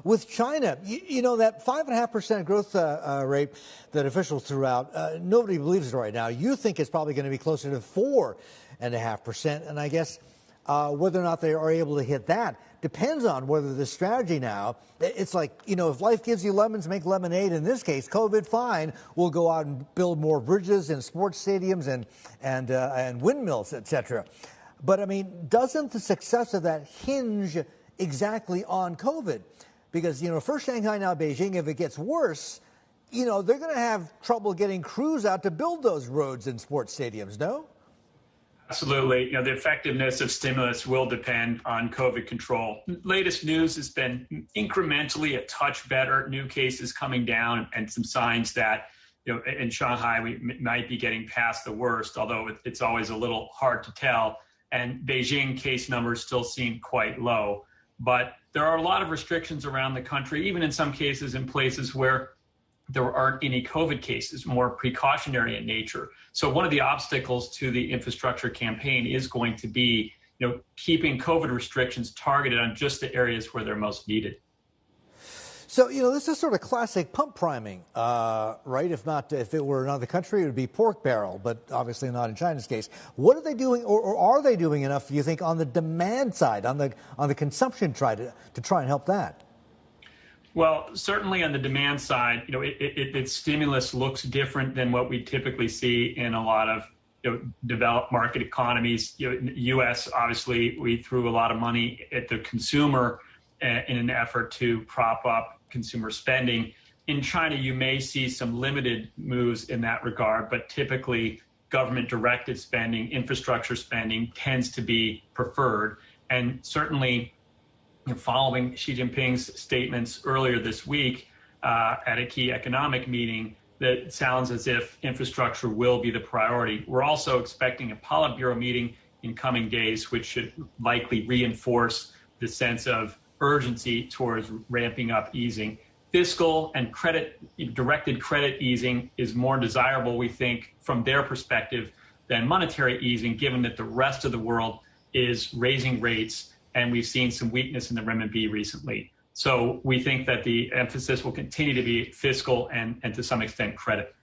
with China, you know, that 5.5% growth rate that officials threw out, nobody believes it right now. You think it's probably going to be closer to 4.5%. And I guess whether or not they are able to hit that depends on whether the strategy now, it's like, you know, if life gives you lemons, make lemonade. In this case, COVID, fine. We'll go out and build more bridges and sports stadiums and windmills, etc. But, I mean, doesn't the success of that hinge exactly on COVID? Because, you know, first Shanghai, now Beijing, if it gets worse, you know, they're going to have trouble getting crews out to build those roads and sports stadiums, no? Absolutely. You know, the effectiveness of stimulus will depend on COVID control. Latest news has been incrementally a touch better, new cases coming down, and some signs that, you know, in Shanghai, we might be getting past the worst, although it's always a little hard to tell. And Beijing case numbers still seem quite low. But there are a lot of restrictions around the country, even in some cases in places where there aren't any COVID cases, more precautionary in nature. So one of the obstacles to the infrastructure campaign is going to be, you know, keeping COVID restrictions targeted on just the areas where they're most needed. So, you know, this is sort of classic pump priming, right? If it were another country, it would be pork barrel, but obviously not in China's case. What are they doing, or are they doing enough, do you think, on the demand side, on the consumption side, to try and help that? Well, certainly on the demand side, you know, its stimulus looks different than what we typically see in a lot of, you know, developed market economies. You know, in the U.S., obviously, we threw a lot of money at the consumer in an effort to prop up consumer spending. In China, you may see some limited moves in that regard, but typically government-directed spending, infrastructure spending tends to be preferred. And certainly, following Xi Jinping's statements earlier this week at a key economic meeting, that sounds as if infrastructure will be the priority. We're also expecting a Politburo meeting in coming days, which should likely reinforce the sense of urgency towards ramping up easing. Fiscal and directed credit easing is more desirable, we think, from their perspective than monetary easing, given that the rest of the world is raising rates, and we've seen some weakness in the renminbi recently. So we think that the emphasis will continue to be fiscal and to some extent credit.